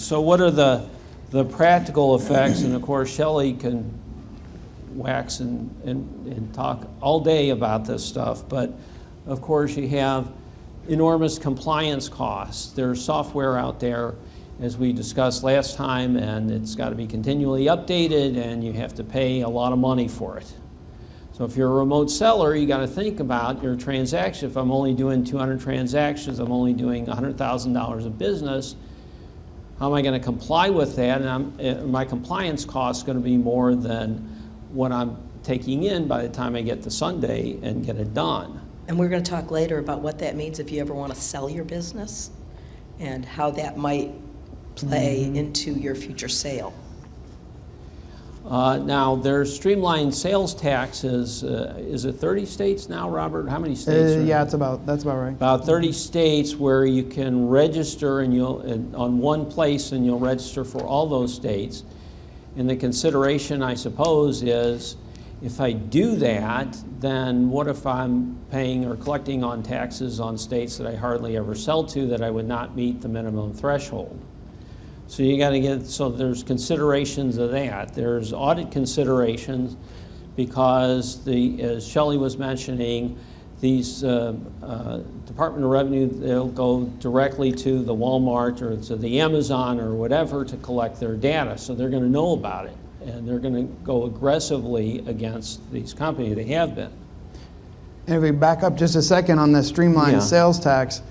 So what are the practical effects? And of course, Shelley can wax and talk all day about this stuff, but of course you have enormous compliance costs. There's software out there, as we discussed last time, and it's got to be continually updated, and you have to pay a lot of money for it. So if you're a remote seller, you got to think about your transaction. If I'm only doing 200 transactions, I'm only doing $100,000 of business, how am I going to comply with that? And my compliance cost is going to be more than what I'm taking in by the time I get to Sunday and get it done. And we're going to talk later about what that means if you ever want to sell your business and how that might play into your future sale. Now, there's streamlined sales taxes. Is it 30 states now, Robert? How many states? Yeah, that's about right. About 30 states where you can register on one place, and you'll register for all those states. And the consideration, I suppose, is if I do that, then what if I'm paying or collecting on taxes on states that I hardly ever sell to, that I would not meet the minimum threshold? So you got to so there's considerations of that. There's audit considerations because as Shelley was mentioning, these Department of Revenue, they'll go directly to the Walmart or to the Amazon or whatever to collect their data. So they're going to know about it, and they're going to go aggressively against these companies. They have been. And if we back up just a second on the streamlined sales tax,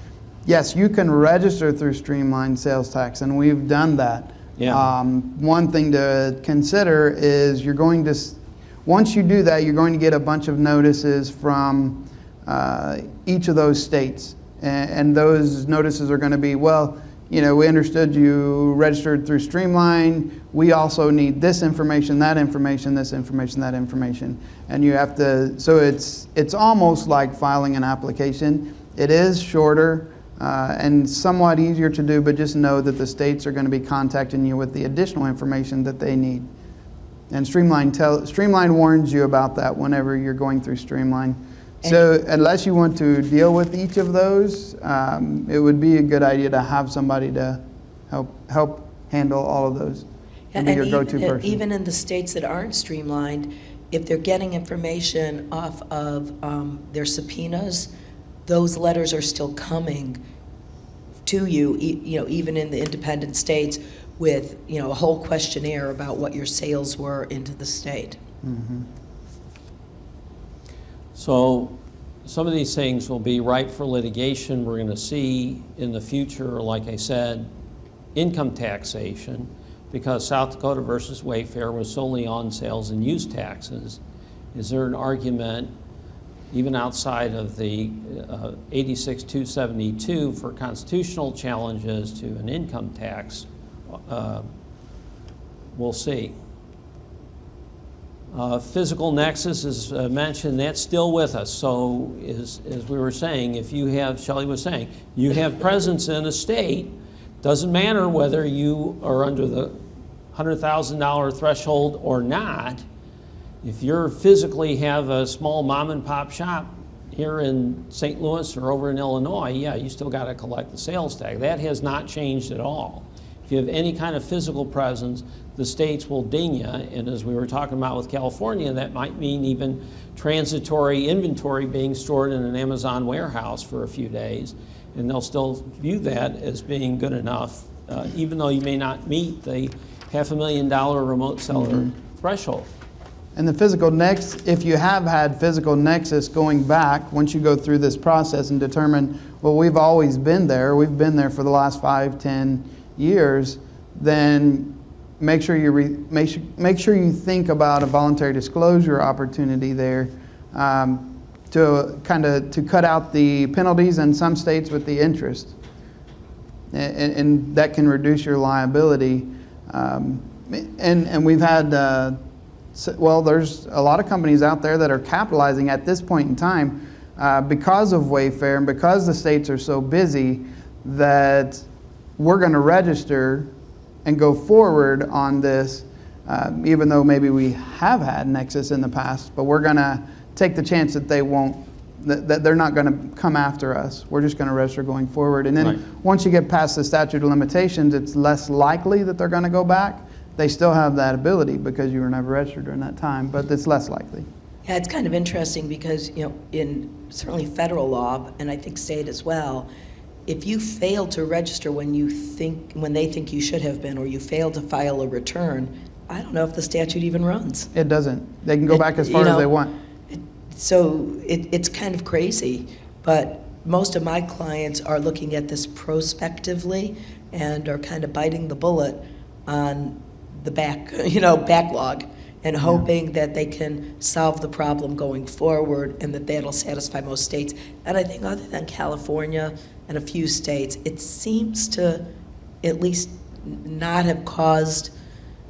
yes, you can register through streamlined sales tax, and we've done that. Yeah. One thing to consider is once you do that, you're going to get a bunch of notices from each of those states. And those notices are going to be, well, we understood you registered through Streamline. We also need this information, that information, this information, that information. And you have to, so it's almost like filing an application. It is shorter and somewhat easier to do, but just know that the states are going to be contacting you with the additional information that they need. And Streamline warns you about that whenever you're going through Streamline. So unless you want to deal with each of those, it would be a good idea to have somebody to help handle all of those. And be your go-to person. Even in the states that aren't streamlined, if they're getting information off of their subpoenas, those letters are still coming to you, even in the independent states, with a whole questionnaire about what your sales were into the state. Mm-hmm. So some of these things will be ripe for litigation. We're going to see in the future, like I said, income taxation, because South Dakota versus Wayfair was solely on sales and use taxes. Is there an argument, even outside of the 86-272, for constitutional challenges to an income tax? We'll see. Physical nexus is mentioned. That's still with us. So as we were saying, if you have, Shelley was saying, you have presence in a state, doesn't matter whether you are under the $100,000 threshold or not. If you physically have a small mom and pop shop here in St. Louis or over in Illinois, yeah, you still got to collect the sales tax. That has not changed at all. If you have any kind of physical presence, the states will ding you, and as we were talking about with California, that might mean even transitory inventory being stored in an Amazon warehouse for a few days, and they'll still view that as being good enough, even though you may not meet the $500,000 remote seller threshold. And the physical nexus, if you have had physical nexus going back, once you go through this process and determine, well, we've always been there, we've been there for the last 5, 10 years, then make sure you make sure you think about a voluntary disclosure opportunity there to cut out the penalties in some states with the interest, and that can reduce your liability. And we've had well, there's a lot of companies out there that are capitalizing at this point in time because of Wayfair and because the states are so busy that we're going to register and go forward on this, even though maybe we have had Nexus in the past, but we're going to take the chance that they won't that they're not going to come after us. We're just going to register going forward. And then Right. once you get past the statute of limitations, it's less likely that they're going to go back. They still have that ability because you were never registered during that time, but it's less likely. Yeah, it's kind of interesting because, in certainly federal law, and I think state as well, if you fail to register when they think you should have been, or you fail to file a return, I don't know if the statute even runs. It doesn't. They can go back as far as they want. So it's kind of crazy, but most of my clients are looking at this prospectively and are kind of biting the bullet on the backlog and hoping that they can solve the problem going forward and that'll satisfy most states. And I think other than California and a few states, it seems to at least not have caused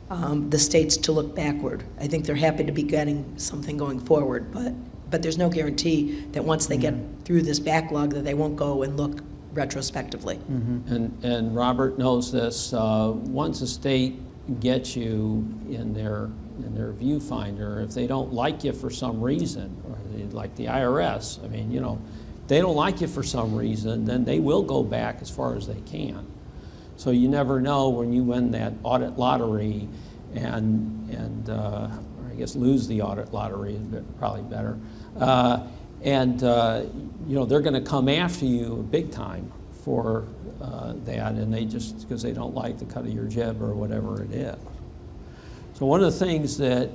the states to look backward. I think they're happy to be getting something going forward, but there's no guarantee that once they get through this backlog that they won't go and look retrospectively. And Robert knows this. Once a state gets you in their viewfinder, if they don't like you for some reason, or like the IRS, I mean, they don't like you for some reason, then they will go back as far as they can. So you never know when you win that audit lottery and or I guess lose the audit lottery is probably better. They're going to come after you big time for that, and because they don't like the cut of your jib or whatever it is. So one of the things that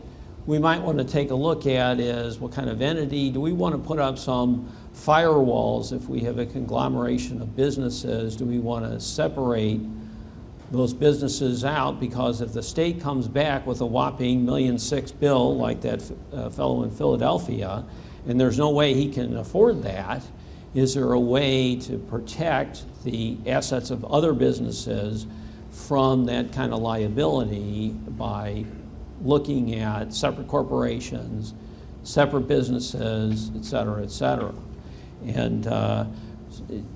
we might want to take a look at is what kind of entity. Do we want to put up some firewalls if we have a conglomeration of businesses? Do we want to separate those businesses out? Because if the state comes back with a whopping $1.6 million bill like that fellow in Philadelphia, and there's no way he can afford that, is there a way to protect the assets of other businesses from that kind of liability by looking at separate corporations, separate businesses, et cetera, et cetera? And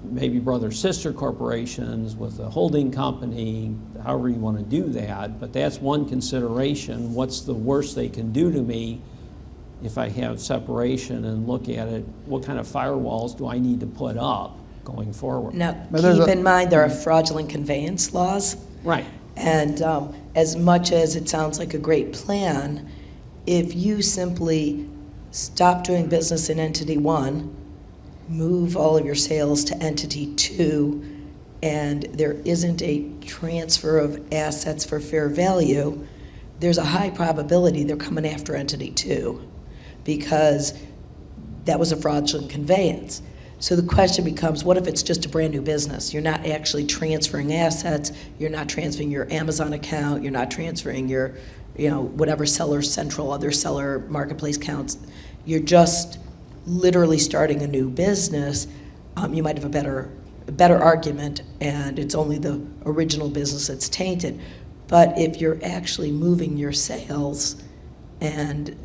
maybe brother-sister corporations with a holding company, however you want to do that, but that's one consideration. What's the worst they can do to me if I have separation, and look at it, what kind of firewalls do I need to put up going forward? Now, keep in mind there are fraudulent conveyance laws. Right. And as much as it sounds like a great plan, if you simply stop doing business in Entity 1, move all of your sales to Entity 2, and there isn't a transfer of assets for fair value, there's a high probability they're coming after Entity 2 because that was a fraudulent conveyance. So the question becomes, what if it's just a brand new business? You're not actually transferring assets, you're not transferring your Amazon account, you're not transferring your, whatever Seller Central, other seller marketplace accounts. You're just literally starting a new business. You might have a better argument, and it's only the original business that's tainted. But if you're actually moving your sales, and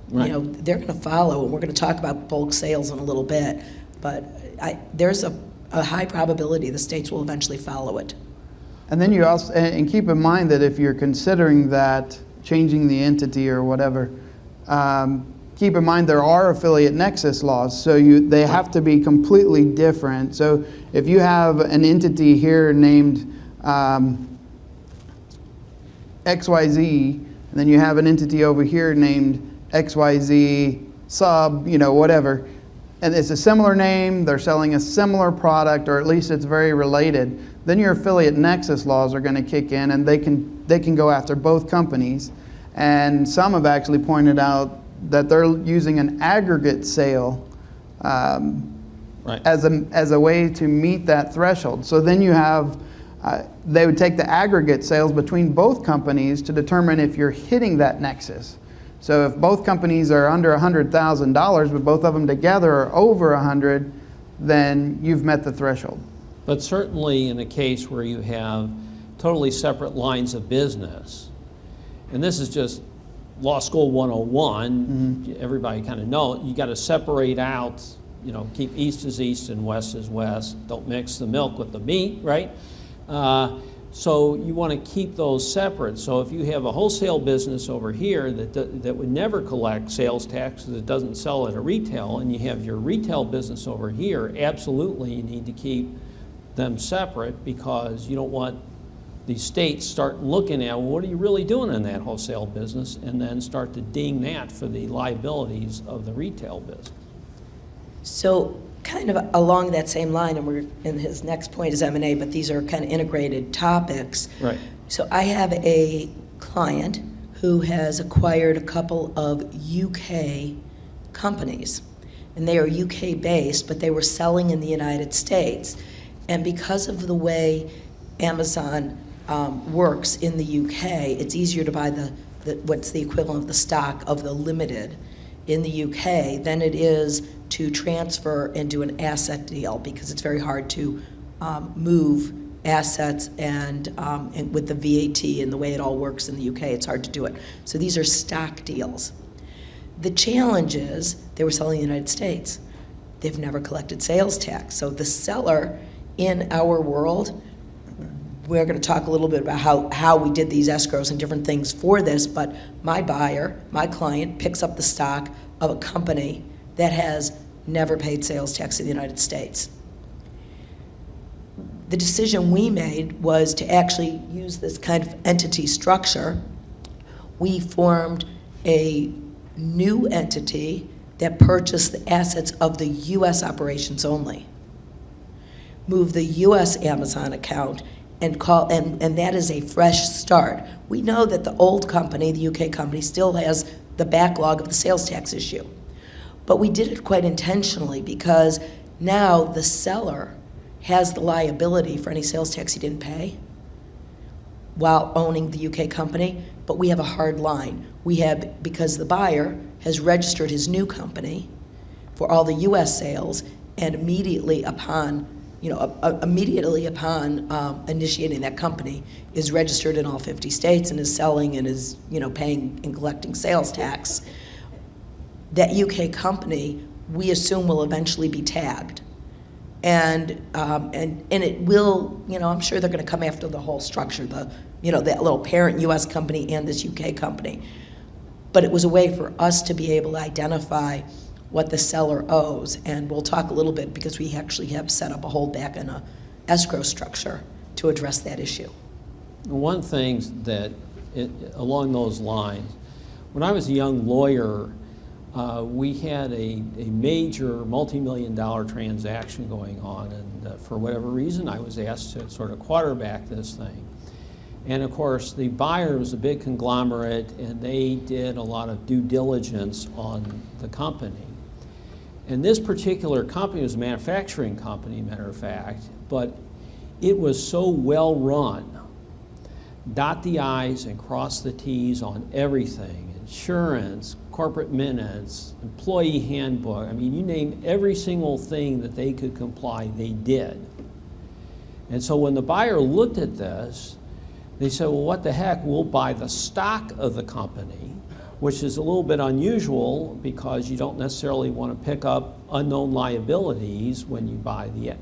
Right. they're going to follow, and we're going to talk about bulk sales in a little bit, but there's a high probability the states will eventually follow it. And then you also, and keep in mind that if you're considering that, changing the entity or whatever, keep in mind there are affiliate nexus laws, so they have to be completely different. So if you have an entity here named XYZ, and then you have an entity over here named XYZ sub, whatever, and it's a similar name, they're selling a similar product, or at least it's very related, then your affiliate nexus laws are going to kick in, and they can go after both companies. And some have actually pointed out that they're using an aggregate sale Right. as a way to meet that threshold. So then you have, they would take the aggregate sales between both companies to determine if you're hitting that nexus. So if both companies are under $100,000, but both of them together are over 100, then you've met the threshold. But certainly in a case where you have totally separate lines of business, and this is just law school 101, everybody kind of know it, you got to separate out, keep east is east and west is west, don't mix the milk with the meat, right? So you want to keep those separate. So if you have a wholesale business over here that would never collect sales tax because it doesn't sell at a retail, and you have your retail business over here, absolutely you need to keep them separate, because you don't want the states start looking at, well, what are you really doing in that wholesale business, and then start to ding that for the liabilities of the retail business. So kind of along that same line, and his next point is M&A, but these are kind of integrated topics. Right. So I have a client who has acquired a couple of UK companies, and they are UK based, but they were selling in the United States. And because of the way Amazon works in the UK, it's easier to buy what's the equivalent of the stock of the limited in the UK than it is to transfer and do an asset deal, because it's very hard to move assets and with the VAT and the way it all works in the UK, it's hard to do it. So these are stock deals. The challenge is they were selling in the United States. They've never collected sales tax. So the seller in our world, we're going to talk a little bit about how we did these escrows and different things for this, but my buyer, my client, picks up the stock of a company that has never paid sales tax in the United States. The decision we made was to actually use this kind of entity structure. We formed a new entity that purchased the assets of the US operations only. Move the US Amazon account and that is a fresh start. We know that the old company, the UK company, still has the backlog of the sales tax issue. But we did it quite intentionally, because now the seller has the liability for any sales tax he didn't pay while owning the UK company, but we have a hard line. Because the buyer has registered his new company for all the US sales, and immediately upon initiating that company is registered in all 50 states and is selling and is paying and collecting sales tax. That UK company, we assume, will eventually be tagged, and it will. I'm sure they're going to come after the whole structure, that little parent U.S. company and this UK company. But it was a way for us to be able to identify what the seller owes, and we'll talk a little bit, because we actually have set up a holdback and a escrow structure to address that issue. One thing that, along those lines, when I was a young lawyer, we had a major multi-million-dollar transaction going on, and for whatever reason I was asked to sort of quarterback this thing. And of course the buyer was a big conglomerate, and they did a lot of due diligence on the company. And this particular company was a manufacturing company, matter of fact, but it was so well run. Dot the I's and cross the T's on everything: insurance, corporate minutes, employee handbook. I mean, you name every single thing that they could comply, they did. And so when the buyer looked at this, they said, well, what the heck, we'll buy the stock of the company, which is a little bit unusual, because you don't necessarily want to pick up unknown liabilities when you buy the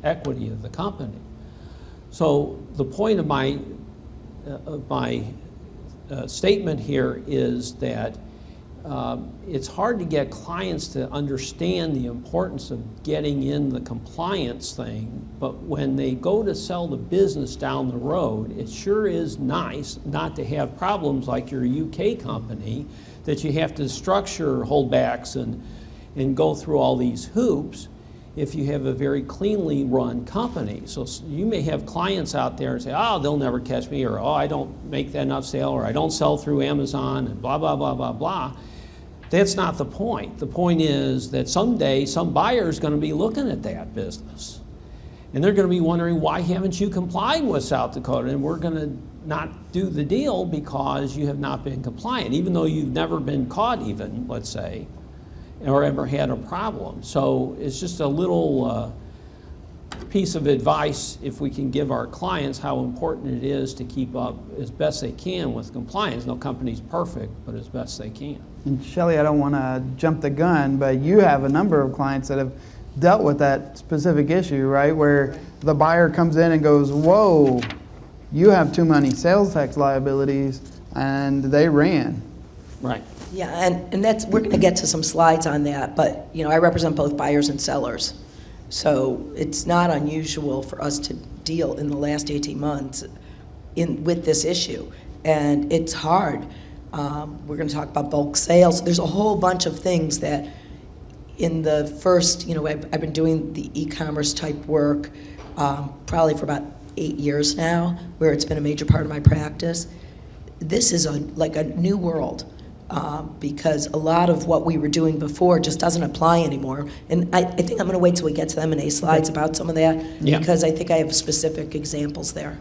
equity of the company. So the point of my statement here is that it's hard to get clients to understand the importance of getting in the compliance thing, but when they go to sell the business down the road, it sure is nice not to have problems like your UK company, that you have to structure holdbacks and go through all these hoops if you have a very cleanly run company. So you may have clients out there and say, oh, they'll never catch me, or oh, I don't make that enough sale, or I don't sell through Amazon, and blah, blah, blah, blah, blah. That's not the point. The point is that someday some buyer is going to be looking at that business, and they're going to be wondering, why haven't you complied with South Dakota? And we're going to not do the deal because you have not been compliant, even though you've never been caught even, let's say, or ever had a problem. So it's just a little piece of advice, if we can give our clients, how important it is to keep up as best they can with compliance. No company's perfect, but as best they can. And Shelley, I don't want to jump the gun, but you have a number of clients that have dealt with that specific issue, right? Where the buyer comes in and goes, whoa, you have too many sales tax liabilities, and they ran. Right. Yeah, and that's, we're gonna get to some slides on that, but, you know, I represent both buyers and sellers. So it's not unusual for us to deal in the last 18 months with this issue. And it's hard. We're gonna talk about bulk sales. There's a whole bunch of things that in the first, you know, I've been doing the e-commerce type work probably for about 8 years now, where it's been a major part of my practice. This is like a new world. Because a lot of what we were doing before just doesn't apply anymore. And I think I'm going to wait till we get to the M&A slides about some of that, Yeah. because I think I have specific examples there.